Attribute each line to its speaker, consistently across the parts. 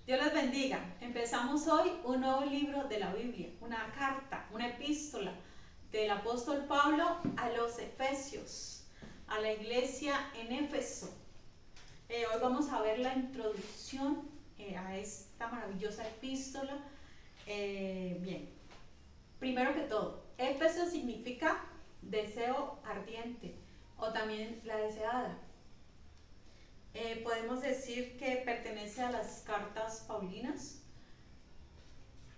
Speaker 1: Dios les bendiga. Empezamos hoy un nuevo libro de la Biblia, una carta, una epístola del apóstol Pablo a los Efesios, a la iglesia en Éfeso. Hoy vamos a ver la introducción a esta maravillosa epístola. Bien, primero que todo, Éfeso significa deseo ardiente o también la deseada. Podemos decir que pertenece a las cartas paulinas,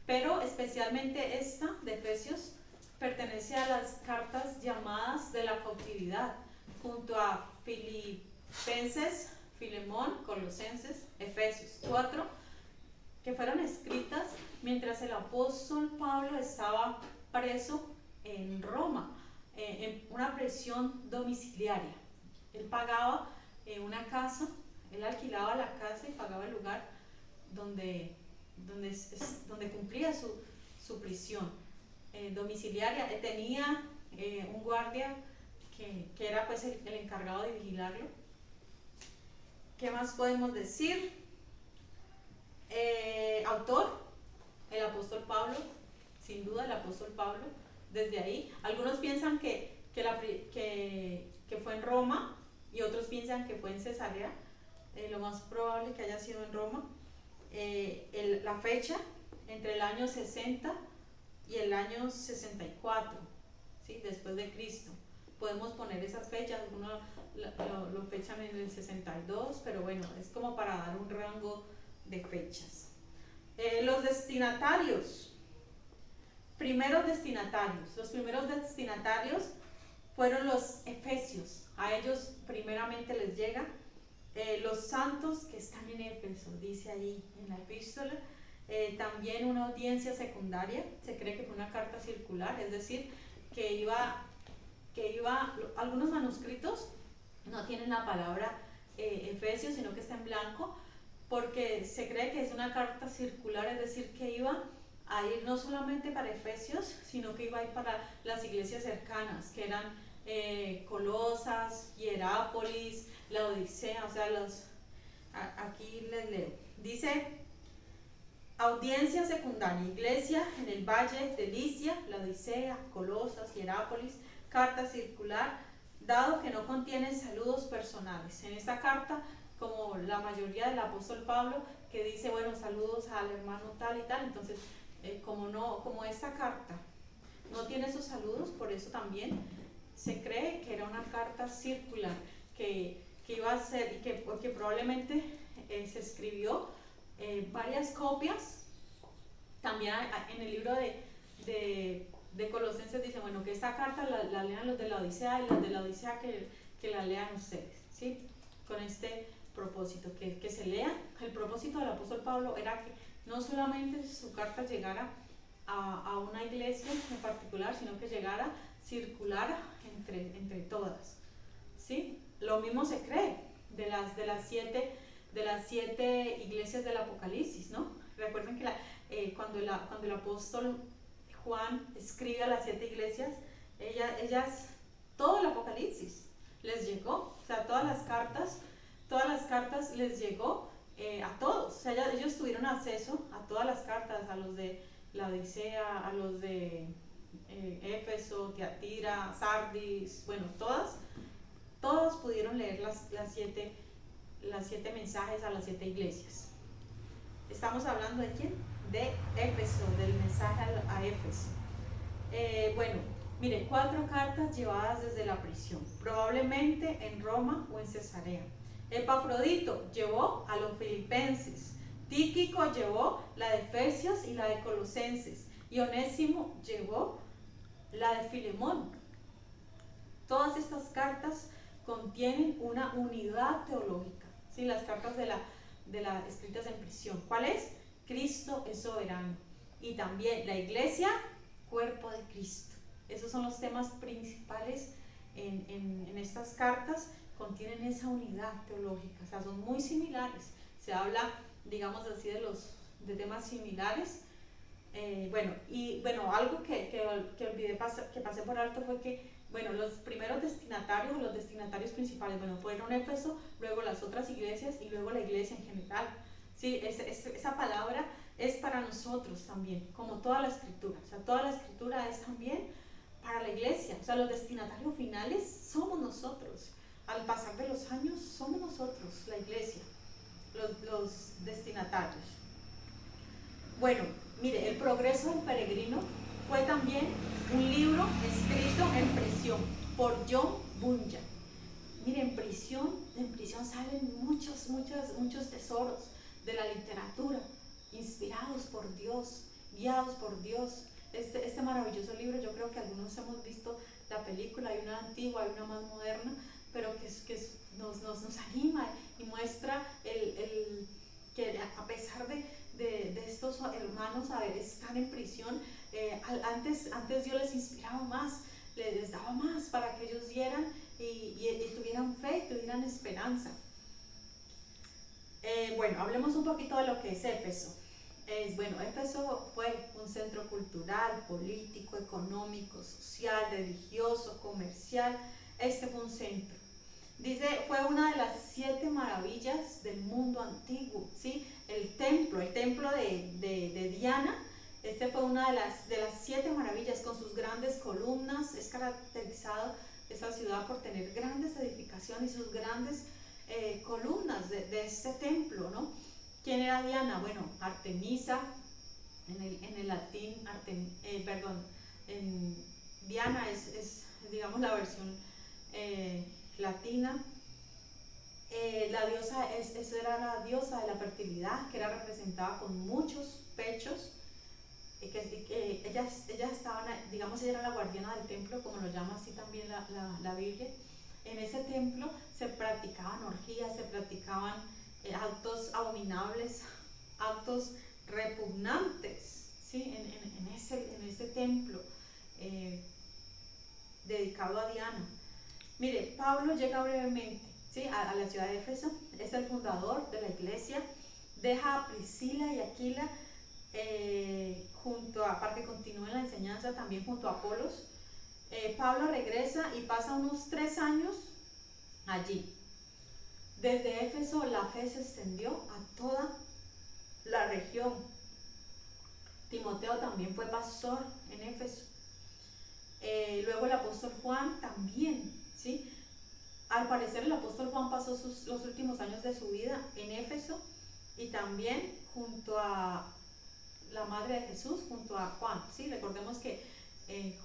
Speaker 1: pero especialmente esta de Efesios pertenece a las cartas llamadas de la cautividad, junto a Filipenses, Filemón, Colosenses, Efesios 4, que fueron escritas mientras el apóstol Pablo estaba preso en Roma, en una prisión domiciliaria. Él pagaba una casa, él alquilaba la casa y pagaba el lugar donde cumplía su prisión domiciliaria. Tenía un guardia que era pues el encargado de vigilarlo. ¿Qué más podemos decir? Autor, el apóstol Pablo, sin duda el apóstol Pablo. Desde ahí, algunos piensan que fue en Roma y otros piensan que fue en Cesarea. Lo más probable que haya sido en Roma. La fecha, entre el año 60 y el año 64, ¿sí? Después de Cristo. Podemos poner esas fechas, algunos lo fechan en el 62, pero bueno, es como para dar un rango de fechas. Los destinatarios, los primeros destinatarios fueron los efesios. A ellos primeramente les llega los santos que están en Éfeso, dice ahí en la epístola. También una audiencia secundaria, se cree que fue una carta circular, es decir, que iba algunos manuscritos no tienen la palabra Efesios, sino que está en blanco, porque se cree que es una carta circular, es decir, que iba a ir no solamente para Efesios, sino que iba a ir para las iglesias cercanas, que eran Colosas, Hierápolis, la Odisea. O sea, aquí les leo. Dice: audiencia secundaria, iglesia en el valle de Licia, la Odisea, Colosas, Hierápolis, carta circular, dado que no contiene saludos personales. En esta carta, como la mayoría del apóstol Pablo, que dice, bueno, saludos al hermano tal y tal, entonces como esta carta no tiene esos saludos, por eso también se cree que era una carta circular, que iba a ser, y que probablemente se escribió varias copias. También en el libro de Colosenses dice, bueno, que esta carta la lean los de la Odisea, y los de la Odisea que la lean ustedes, ¿sí? Con este propósito, que se lea. El propósito del apóstol Pablo era que no solamente su carta llegara a una iglesia en particular, sino que llegara, circulara entre todas, ¿sí? Lo mismo se cree de las siete iglesias del Apocalipsis, ¿no? Recuerden que cuando el apóstol Juan escribe a las 7 iglesias, ellas, todo el Apocalipsis les llegó, o sea, todas las cartas les llegó a todos. O sea, ellos tuvieron acceso a todas las cartas, a los de la Odisea, a los de Éfeso, Tiatira, Sardis, bueno, todos pudieron leer las siete mensajes a las 7 iglesias. Estamos hablando de quién? De Éfeso, del mensaje a Éfeso. Bueno, miren, 4 cartas llevadas desde la prisión, probablemente en Roma o en Cesarea. Epafrodito llevó a los filipenses, Tíquico llevó la de Efesios y la de Colosenses, y Onésimo llevó la de Filemón. Todas estas cartas contienen una unidad teológica, ¿sí? Las cartas de la escritas en prisión. ¿Cuál es? Cristo es soberano. Y también la iglesia, cuerpo de Cristo. Esos son los temas principales en estas cartas. Contienen esa unidad teológica, o sea, son muy similares. Se habla, digamos así, de temas similares. Algo que olvidé que pasé por alto fue que, bueno, los primeros destinatarios, los destinatarios principales, bueno, fueron Éfeso, luego las otras iglesias y luego la iglesia en general, ¿sí? Esa palabra es para nosotros también, como toda la escritura. O sea, toda la escritura es también para la iglesia. O sea, los destinatarios finales somos nosotros. Al pasar de los años, somos nosotros, la iglesia, los destinatarios. Bueno, mire, El progreso del peregrino fue también un libro escrito en prisión por John Bunyan. Mire, en prisión salen muchos tesoros de la literatura, inspirados por Dios, guiados por Dios. Este maravilloso libro, yo creo que algunos hemos visto la película, hay una antigua, hay una más moderna, pero que nos anima y muestra que a pesar de estos hermanos están en prisión, antes Dios les inspiraba más, les daba más para que ellos dieran y tuvieran fe, tuvieran esperanza. Bueno, hablemos un poquito de lo que es Éfeso. Éfeso fue un centro cultural, político, económico, social, religioso, comercial. Este fue un centro. Dice, fue una de las 7 maravillas del mundo antiguo, ¿sí? El templo de Diana, este fue una de las 7 maravillas con sus grandes columnas. Es caracterizado esa ciudad por tener grandes edificaciones y sus grandes columnas de este templo, ¿no? ¿Quién era Diana? Bueno, Artemisa, en el latín, Diana es, digamos, la versión latina. La diosa, esa era la diosa de la fertilidad, que era representada con muchos pechos, ellas estaban, digamos, ella era la guardiana del templo, como lo llama así también la Biblia. En ese templo se practicaban orgías, se practicaban actos abominables, actos repugnantes, ¿sí? en ese templo dedicado a Diana. Mire, Pablo llega brevemente, ¿sí? a la ciudad de Éfeso, es el fundador de la iglesia, deja a Priscila y Aquila para que continúen la enseñanza también junto a Apolos. Pablo regresa y pasa unos 3 años allí. Desde Éfeso la fe se extendió a toda la región. Timoteo también fue pastor en Éfeso. Luego el apóstol Juan también, ¿sí? Al parecer el apóstol Juan pasó los últimos años de su vida en Éfeso y también junto a la madre de Jesús, junto a Juan, ¿sí? Recordemos que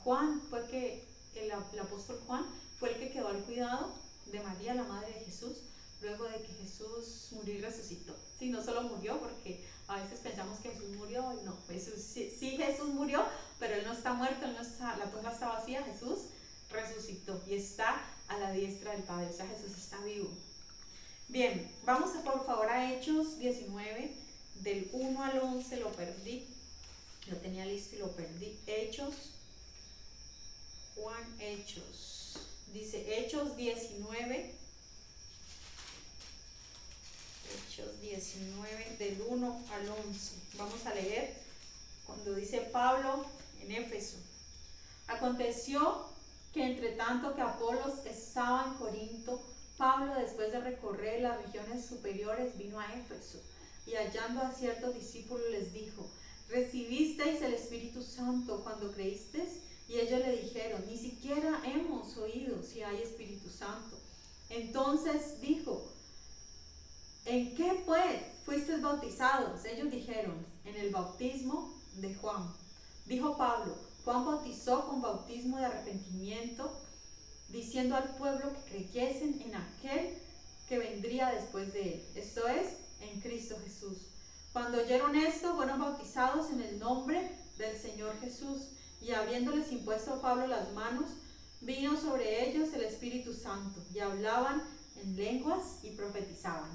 Speaker 1: Juan fue el apóstol Juan fue el que quedó al cuidado de María, la madre de Jesús, luego de que Jesús murió y resucitó. Sí, no solo murió, porque a veces pensamos que Jesús murió, y no, sí Jesús murió, pero Él no está muerto, la tumba está vacía, Jesús resucitó y está a la diestra del Padre, o sea, Jesús está vivo. Bien, vamos por favor a Hechos 19, del 1 al 11, lo perdí, lo tenía listo y lo perdí. Hechos, dice Hechos 19, del 1 al 11. Vamos a leer cuando dice Pablo en Éfeso. Aconteció que entre tanto que Apolos estaba en Corinto, Pablo, después de recorrer las regiones superiores, vino a Éfeso y hallando a ciertos discípulos les dijo: ¿recibisteis el Espíritu Santo cuando creísteis? Y ellos le dijeron: ni siquiera hemos oído si hay Espíritu Santo. Entonces dijo: ¿en qué pues fuisteis bautizados? Ellos dijeron: en el bautismo de Juan. Dijo Pablo: Juan bautizó con bautismo de arrepentimiento, diciendo al pueblo que creyesen en aquel que vendría después de él, esto es, en Cristo Jesús. Cuando oyeron esto, fueron bautizados en el nombre del Señor Jesús, y habiéndoles impuesto a Pablo las manos, vino sobre ellos el Espíritu Santo, y hablaban en lenguas y profetizaban.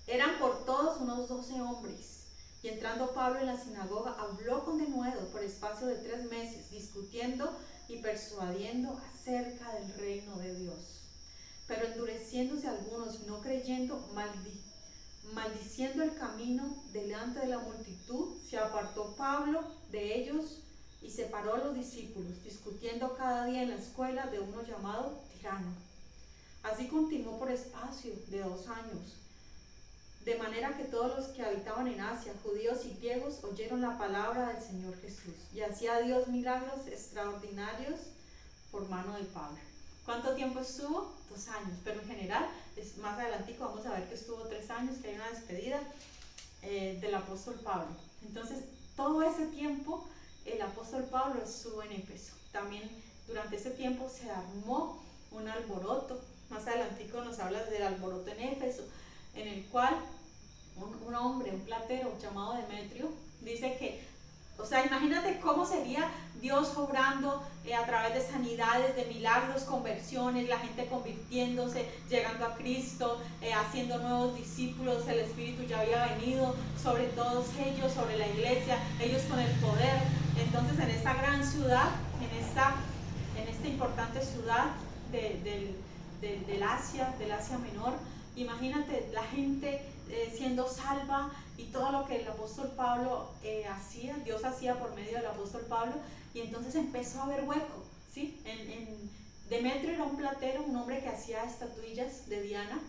Speaker 1: Eran por todos unos 12 hombres, y entrando Pablo en la sinagoga, habló con denuedo por espacio de 3 meses, discutiendo y persuadiendo acerca del reino de Dios. Pero endureciéndose algunos y no creyendo, maldiciendo el camino delante de la multitud, se apartó Pablo de ellos y separó a los discípulos, discutiendo cada día en la escuela de uno llamado Tirano. Así continuó por espacio de 2 años, de manera manera que todos los que habitaban en Asia, judíos y griegos, oyeron la palabra del Señor Jesús. Y hacía Dios milagros extraordinarios por mano de Pablo. ¿Cuánto tiempo estuvo? 2 años, pero en general, más adelantico vamos a ver que estuvo 3 años, que hay una despedida del apóstol Pablo. Entonces, todo ese tiempo, el apóstol Pablo estuvo en Éfeso. También durante ese tiempo se armó un alboroto. Más adelantico nos habla del alboroto en Éfeso, en el cual un hombre, un platero llamado Demetrio, dice que, o sea, imagínate cómo sería Dios obrando a través de sanidades, de milagros, conversiones, la gente convirtiéndose, llegando a Cristo, haciendo nuevos discípulos. El Espíritu ya había venido sobre todos ellos, sobre la iglesia, ellos con el poder. Entonces, en esta gran ciudad, en esta importante ciudad del Asia Menor, imagínate la gente siendo salva y todo lo que el apóstol Pablo hacía, Dios hacía por medio del apóstol Pablo. Y entonces empezó a haber hueco, ¿sí? Demetrio era un platero, un hombre que hacía estatuillas de Diana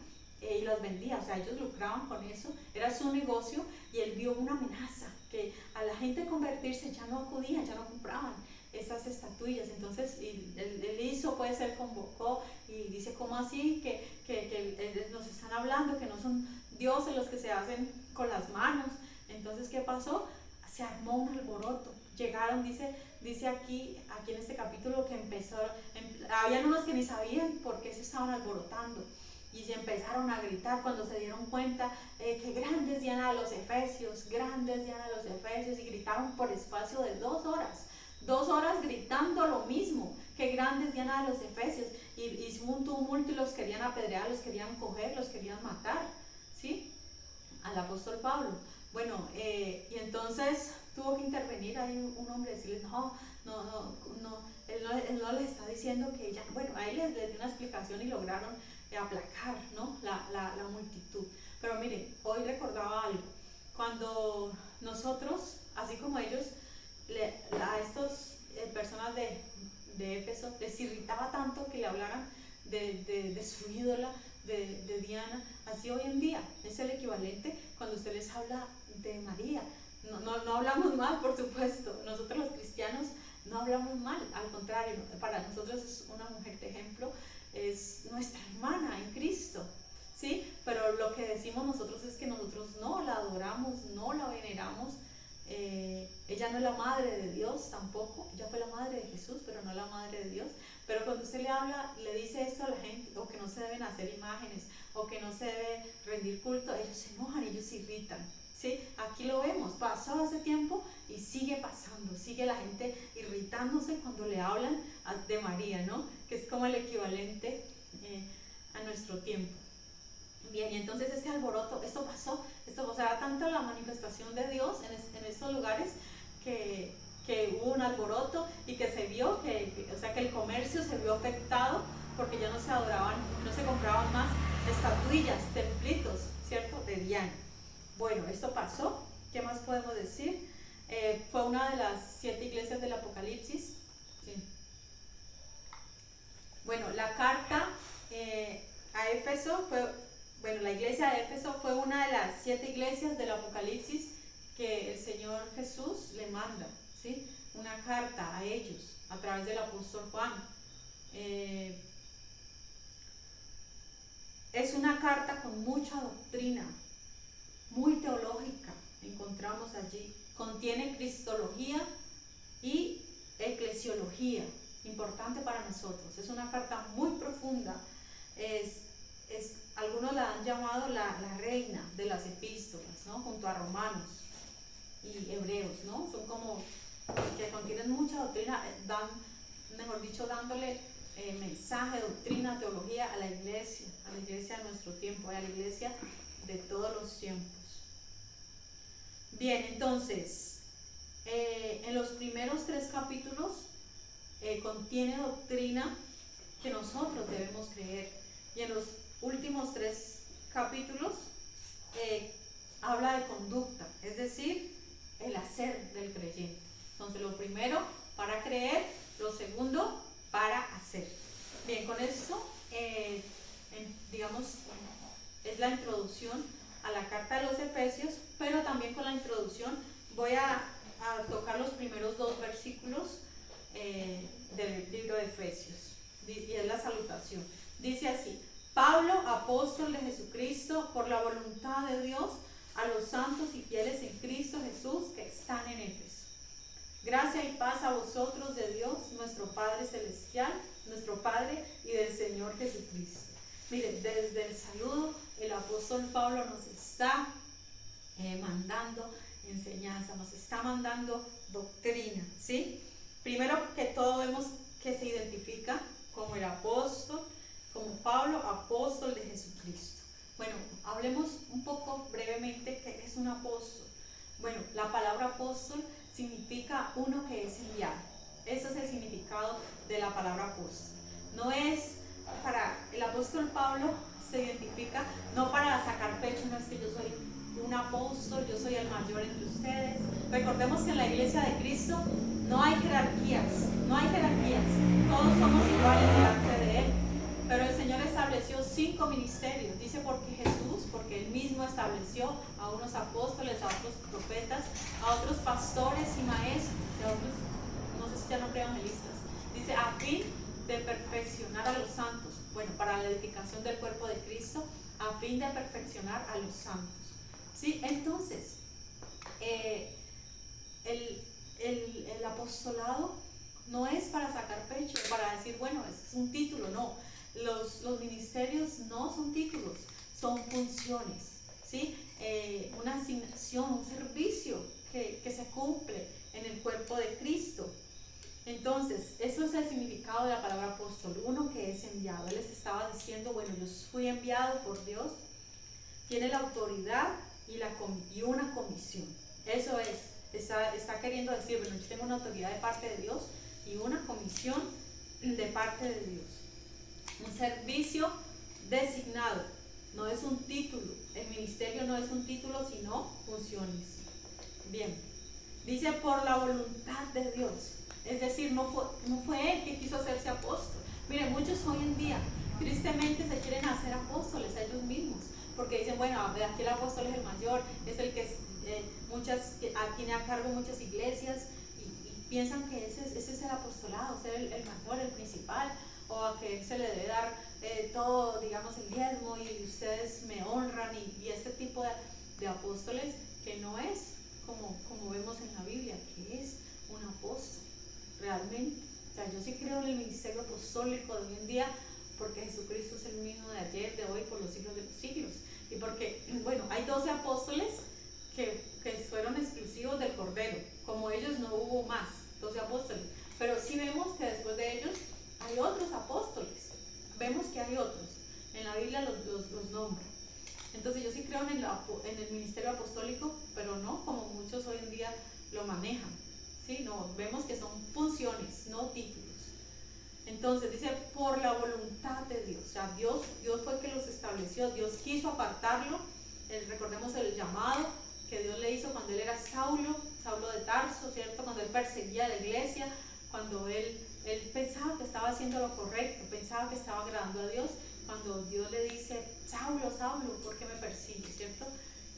Speaker 1: y las vendía, o sea, ellos lucraban con eso, era su negocio. Y él vio una amenaza, que a la gente convertirse ya no acudían, ya no compraban esas estatuillas. Entonces él hizo, pues él convocó y dice, ¿cómo así? Que nos están hablando que no son dioses los que se hacen con las manos. Entonces, ¿qué pasó? Se armó un alboroto. Llegaron, dice aquí en este capítulo, que habían unos que ni sabían por qué se estaban alborotando. Y se empezaron a gritar cuando se dieron cuenta que grandes Diana de los Efesios, grandes Diana de los Efesios, y gritaron por espacio de 2 horas. 2 horas gritando lo mismo, que grandes Diana de los Efesios, y hubo un tumulto y los querían apedrear, los querían coger, los querían matar, ¿sí? Al apóstol Pablo. Bueno, y entonces tuvo que intervenir ahí un hombre y decirles, no, él no les está diciendo que ya, bueno, ahí les dio una explicación y lograron aplacar, ¿no? la multitud. Pero miren, hoy recordaba algo, cuando nosotros, así como ellos, a estas personas de Éfeso les irritaba tanto que le hablaran de su ídola, de Diana, así hoy en día es el equivalente cuando usted les habla de María. No hablamos mal, por supuesto, nosotros los cristianos no hablamos mal, al contrario, para nosotros es una mujer de ejemplo, es nuestra hermana en Cristo, ¿sí? Pero lo que decimos nosotros es que nosotros no la adoramos, no la veneramos. Ella no es la madre de Dios tampoco, ella fue la madre de Jesús, pero no la madre de Dios. Pero cuando usted le habla, le dice esto a la gente, o que no se deben hacer imágenes, o que no se debe rendir culto, ellos se enojan, ellos se irritan, ¿sí? Aquí lo vemos, pasó hace tiempo y sigue pasando, sigue la gente irritándose cuando le hablan de María, ¿no? Que es como el equivalente a nuestro tiempo. Bien, y entonces este alboroto, esto pasó, era tanto la manifestación de Dios en estos lugares que hubo un alboroto y que se vio que el comercio se vio afectado porque ya no se adoraban, no se compraban más estatuillas, templitos, ¿cierto? De Diana. Bueno, esto pasó. ¿Qué más podemos decir? Fue una de las 7 iglesias del Apocalipsis. Sí. Bueno, la carta a Éfeso la iglesia de Éfeso fue una de las 7 iglesias del Apocalipsis que el Señor Jesús le manda, ¿sí? Una carta a ellos a través del apóstol Juan. Es una carta con mucha doctrina, muy teológica, encontramos allí. Contiene cristología y eclesiología, importante para nosotros. Es una carta muy profunda. Algunos la han llamado la reina de las epístolas, ¿no? Junto a Romanos y Hebreos, ¿no? Son como que contienen mucha doctrina, dándole mensaje, doctrina, teología a la iglesia de nuestro tiempo, a la iglesia de todos los tiempos. Bien, entonces, en los primeros 3 capítulos contiene doctrina que nosotros debemos creer, y en los últimos 3 capítulos habla de conducta, es decir, el hacer del creyente. Entonces, lo primero, para creer; lo segundo, para hacer. Bien, con esto, digamos, es la introducción a la carta de los Efesios, pero también con la introducción voy a tocar los primeros 2 versículos del libro de Efesios, y es la salutación. Dice así: Pablo, apóstol de Jesucristo, por la voluntad de Dios, a los santos y fieles en Cristo Jesús que están en Éfeso. Gracia y paz a vosotros de Dios, nuestro Padre Celestial, nuestro Padre, y del Señor Jesucristo. Miren, desde el saludo, el apóstol Pablo nos está mandando enseñanza, nos está mandando doctrina, ¿sí? Primero que todo vemos que se identifica como el apóstol, como Pablo, apóstol de Jesucristo. Bueno, hablemos un poco brevemente qué es un apóstol. Bueno, la palabra apóstol significa uno que es enviado. Ese es el significado de la palabra apóstol. No es para el apóstol Pablo, se identifica no para sacar pecho, no es que yo soy un apóstol, yo soy el mayor entre ustedes. Recordemos que en la iglesia de Cristo no hay jerarquías, todos somos iguales delante de Él. Pero el Señor estableció 5 ministerios, dice porque Él mismo estableció a unos apóstoles, a otros profetas, a otros pastores y maestros, a otros, no sé si ya nombré evangelistas, dice a fin de perfeccionar a los santos, bueno, para la edificación del cuerpo de Cristo, a fin de perfeccionar a los santos. ¿Sí? Entonces, el apostolado no es para sacar pecho, para decir, bueno, es un título, no. Los ministerios no son títulos, son funciones, ¿sí? Una asignación, un servicio que se cumple en el cuerpo de Cristo. Entonces, eso es el significado de la palabra apóstol, uno que es enviado. Él les estaba diciendo, bueno, yo fui enviado por Dios, tiene la autoridad y una comisión. Eso es, está queriendo decir, bueno, yo tengo una autoridad de parte de Dios y una comisión de parte de Dios. Un servicio designado, no es un título. El ministerio no es un título, sino funciones. Bien, dice por la voluntad de Dios. Es decir, no fue Él que quiso hacerse apóstol. Miren, muchos hoy en día tristemente se quieren hacer apóstoles a ellos mismos, porque dicen, bueno, aquí el apóstol es el mayor, es el que tiene a cargo muchas iglesias, y piensan que ese es el apostolado, ser el mayor, el principal, o a que se le debe dar todo, digamos, el diezmo, y ustedes me honran, y este tipo de apóstoles que no es como vemos en la Biblia, que es un apóstol realmente. O sea, yo sí creo en el ministerio apostólico de hoy en día, porque Jesucristo es el mismo de ayer, de hoy, por los siglos de los siglos. Y porque, bueno, hay 12 apóstoles que fueron exclusivos del Cordero. Como ellos no hubo más 12 apóstoles. Pero sí vemos que después de ellos hay otros apóstoles. Vemos que hay otros. En la Biblia los nombra. Entonces yo sí creo en el ministerio apostólico, pero no como muchos hoy en día lo manejan. ¿Sí? No, vemos que son funciones, no títulos. Entonces dice por la voluntad de Dios. O sea, Dios fue el que los estableció. Dios quiso apartarlo. Recordemos el llamado que Dios le hizo cuando él era Saulo de Tarso, ¿cierto? Cuando él perseguía a la iglesia, cuando él pensaba que estaba haciendo lo correcto, pensaba que estaba agradando a Dios, cuando Dios le dice, Saulo, Saulo, ¿por qué me persigues? ¿Cierto?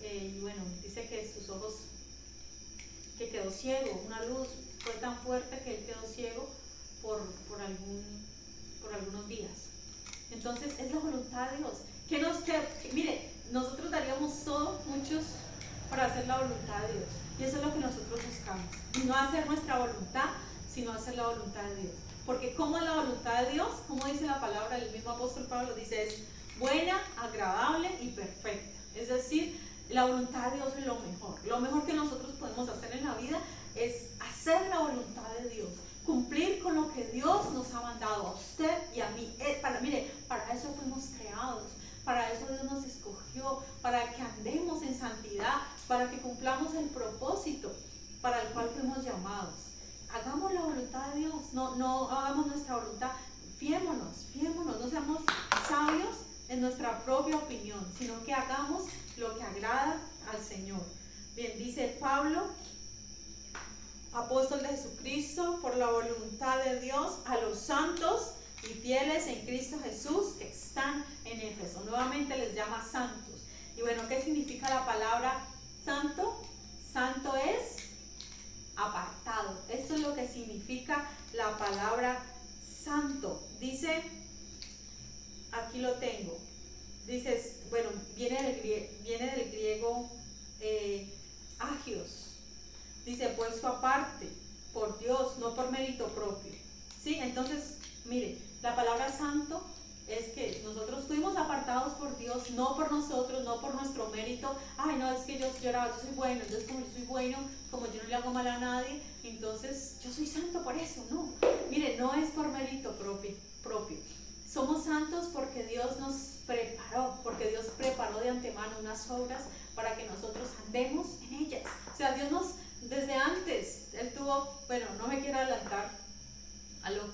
Speaker 1: Y bueno, dice que sus ojos, que quedó ciego, una luz fue tan fuerte que él quedó ciego por algunos días. Entonces es la voluntad de Dios. Mire, nosotros daríamos todo, muchos, para hacer la voluntad de Dios. Y eso es lo que nosotros buscamos. No hacer nuestra voluntad, sino hacer la voluntad de Dios. Porque ¿cómo es la voluntad de Dios? Como dice la palabra, el mismo apóstol Pablo dice, es buena, agradable y perfecta. Es decir, la voluntad de Dios es lo mejor. Lo mejor que nosotros podemos hacer en la vida es hacer la voluntad de Dios. Cumplir con lo que Dios nos ha mandado a usted y a mí. Para eso fuimos creados. Para eso Dios nos escogió, para que andemos en santidad, para que cumplamos el propósito para el cual fuimos llamados. Hagamos la voluntad de Dios, no hagamos nuestra voluntad, fiémonos, no seamos sabios en nuestra propia opinión, sino que hagamos lo que agrada al Señor. Bien, dice Pablo, apóstol de Jesucristo, por la voluntad de Dios, a los santos y fieles en Cristo Jesús que están en Éfeso. Nuevamente les llama santos. Y bueno, ¿qué significa la palabra santo? Santo es apartado. Esto es lo que significa la palabra santo. Dice, aquí lo tengo. Dices, bueno, viene del griego agios. Dice, puesto aparte por Dios, no por mérito propio. ¿Sí? Entonces, mire, la palabra santo es que nosotros fuimos apartados por Dios, no por nosotros, no por nuestro mérito. Ay, no, es que yo soy bueno, entonces como yo soy bueno, como yo no le hago mal a nadie, entonces yo soy santo por eso. No, mire, no es por mérito propio. Somos santos porque Dios nos preparó, porque Dios preparó de antemano unas obras para que nosotros andemos en ellas. O sea, Dios nos, desde antes, Él tuvo, bueno, no me quiero adelantar a lo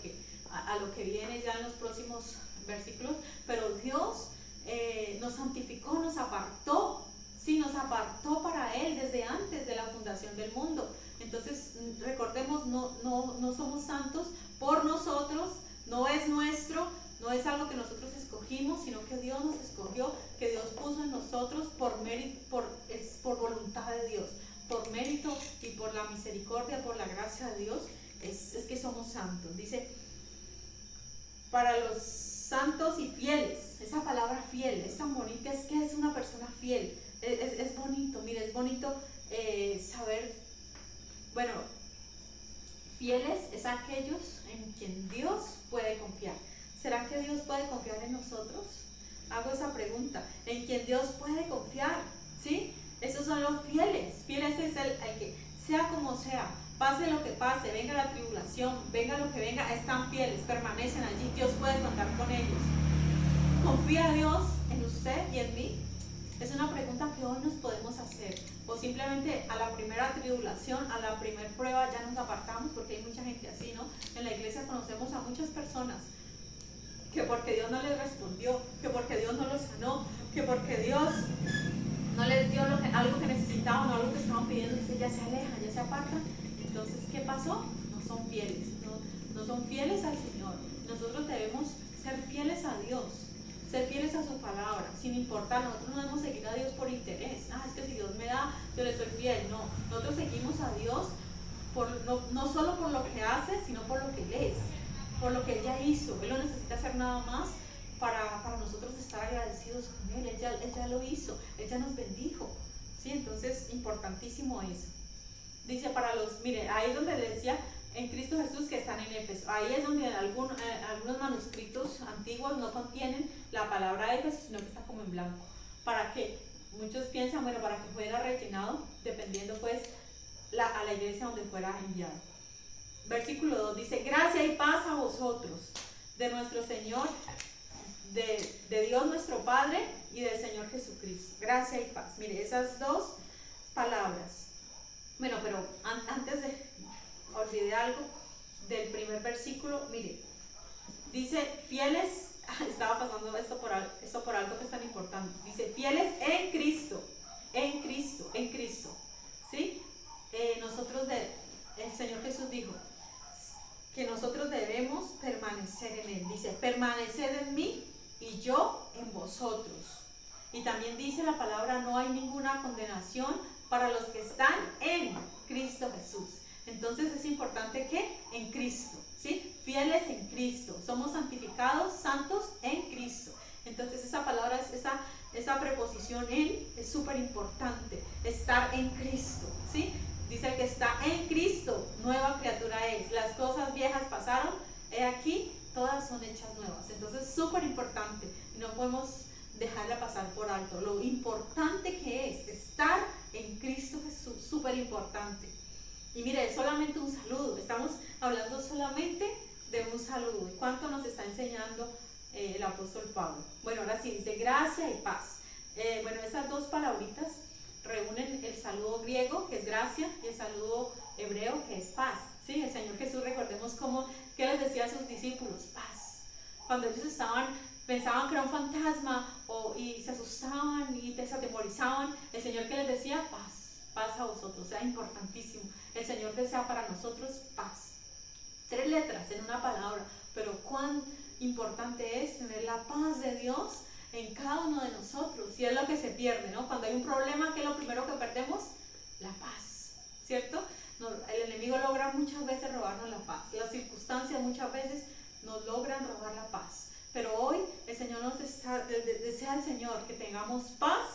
Speaker 1: que viene ya en los próximos versículos, pero Dios nos santificó, nos apartó, sí, nos apartó para Él desde antes de la fundación del mundo. Entonces, recordemos, no somos santos por nosotros, no es nuestro, no es algo que nosotros escogimos, sino que Dios nos escogió, que Dios puso en nosotros por mérito, es por voluntad de Dios, por mérito y por la misericordia, por la gracia de Dios, es que somos santos. Dice, para los santos y fieles, esa palabra fiel es tan bonita, es que es una persona fiel, es bonito, mire, es bonito saber, bueno, fieles es aquellos en quien Dios puede confiar. ¿Será que Dios puede confiar en nosotros? Hago esa pregunta. ¿En quien Dios puede confiar? ¿Sí? Esos son los fieles. Fieles es el que, sea como sea, pase lo que pase, venga la tribulación, venga lo que venga, están fieles, permanecen allí. Dios puede contar con ellos. ¿Confía Dios en usted y en mí? Es una pregunta que hoy nos podemos hacer. O simplemente a la primera tribulación, a la primera prueba ya nos apartamos, porque hay mucha gente así, ¿no? En la iglesia conocemos a muchas personas que porque Dios no les respondió, que porque Dios no los sanó, que porque Dios no les dio algo que necesitaban o algo que estaban pidiendo, que ya se alejan, ya se apartan. Entonces, ¿qué pasó? No son fieles, no son fieles al Señor. Nosotros debemos ser fieles a Dios, ser fieles a su palabra, sin importar. Nosotros no debemos seguir a Dios por interés. Es que si Dios me da, yo le soy fiel. No, nosotros seguimos a Dios no solo por lo que hace, sino por lo que Él es, por lo que Él ya hizo. Él no necesita hacer nada más para nosotros estar agradecidos con Él. Él ya lo hizo, Él ya nos bendijo. ¿Sí? Entonces, importantísimo eso. Dice para mire, ahí es donde decía en Cristo Jesús que están en Éfeso. Ahí es donde algunos manuscritos antiguos no contienen la palabra Éfeso, sino que está como en blanco. ¿Para qué? Muchos piensan, bueno, para que fuera rellenado, dependiendo pues a la iglesia donde fuera enviado. Versículo 2 dice, gracia y paz a vosotros, de nuestro Señor, de Dios nuestro Padre y del Señor Jesucristo. Gracia y paz. Mire, esas dos palabras. Bueno, pero antes de olvidar algo del primer versículo, mire, dice fieles, estaba pasando esto por algo que es tan importante. Dice fieles en Cristo, ¿sí? El Señor Jesús dijo que nosotros debemos permanecer en Él. Dice, permaneced en mí y yo en vosotros. Y también dice la palabra, no hay ninguna condenación para los que están en Cristo Jesús. Entonces es importante que en Cristo, ¿sí? Fieles en Cristo. Somos santificados, santos en Cristo. Entonces esa palabra, esa preposición en es súper importante. Estar en Cristo, ¿sí? Dice que está en Cristo, nueva criatura es. Las cosas viejas pasaron, he aquí, todas son hechas nuevas. Entonces súper importante. No podemos dejarla pasar por alto. Lo importante que es estar en Cristo Jesús, súper importante. Y mire, solamente un saludo. Estamos hablando solamente de un saludo. ¿Y cuánto nos está enseñando el apóstol Pablo? Bueno, ahora sí, dice gracia y paz. Bueno, esas dos palabritas reúnen el saludo griego, que es gracia, y el saludo hebreo, que es paz. ¿Sí? El Señor Jesús, recordemos qué les decía a sus discípulos, paz. Cuando ellos pensaban que era un fantasma y se asustaban y se atemorizaban, el Señor que les decía, paz a vosotros. O sea, importantísimo. El Señor desea para nosotros paz. 3 letras en una palabra, pero cuán importante es tener la paz de Dios en cada uno de nosotros. Y es lo que se pierde, ¿no? Cuando hay un problema, ¿qué es lo primero que perdemos? La paz, ¿cierto? El enemigo logra muchas veces robarnos la paz. Las circunstancias muchas veces nos logran robar la paz. Pero hoy el Señor desea el Señor que tengamos paz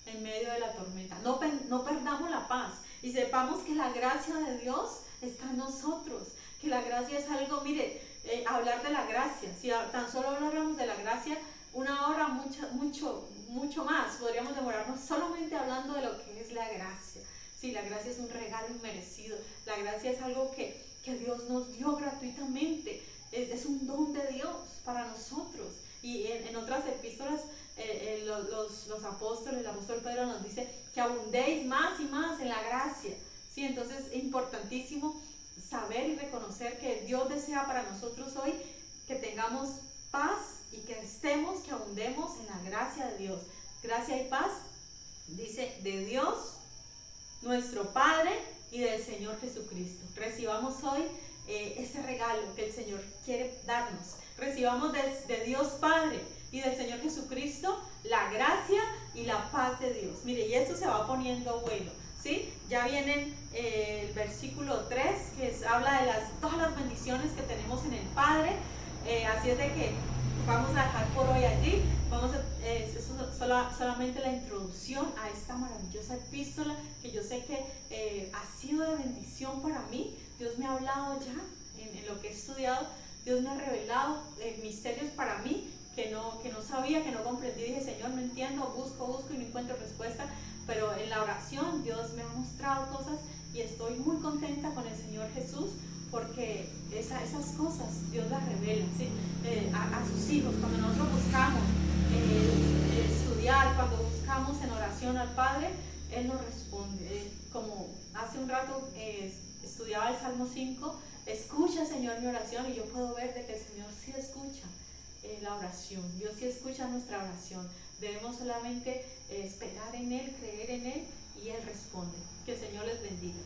Speaker 1: en medio de la tormenta. No perdamos la paz y sepamos que la gracia de Dios está en nosotros. Que la gracia es algo, mire, hablar de la gracia. Si tan solo habláramos de la gracia, una hora, mucho más. Podríamos demorarnos solamente hablando de lo que es la gracia. Sí, la gracia es un regalo inmerecido. La gracia es algo que Dios nos dio gratuitamente. Es un don de Dios para nosotros. Y en otras epístolas, los apóstoles, el apóstol Pedro nos dice que abundéis más y más en la gracia. Sí, entonces es importantísimo saber y reconocer que Dios desea para nosotros hoy que tengamos paz y que abundemos en la gracia de Dios. Gracia y paz, dice, de Dios, nuestro Padre, y del Señor Jesucristo. Recibamos hoy ese regalo que el Señor quiere darnos. Recibamos de Dios Padre y del Señor Jesucristo la gracia y la paz de Dios. Mire, y esto se va poniendo bueno, ¿sí? Ya viene el versículo 3, que habla de todas las bendiciones que tenemos en el Padre. Así es de que vamos a dejar por hoy allí. Eso es solamente la introducción a esta maravillosa epístola que yo sé que ha sido de bendición para mí. Dios me ha hablado ya en lo que he estudiado. Dios me ha revelado misterios para mí que no sabía, que no comprendí. Dije, Señor, no entiendo, busco y no encuentro respuesta. Pero en la oración Dios me ha mostrado cosas y estoy muy contenta con el Señor Jesús, porque esas cosas Dios las revela, ¿sí? A sus hijos. Cuando nosotros buscamos estudiar, cuando buscamos en oración al Padre, Él nos responde. Como hace un rato estudiaba el Salmo 5, escucha, Señor, mi oración, y yo puedo ver de que el Señor sí escucha la oración. Dios sí escucha nuestra oración. Debemos solamente esperar en Él, creer en Él, y Él responde. Que el Señor les bendiga.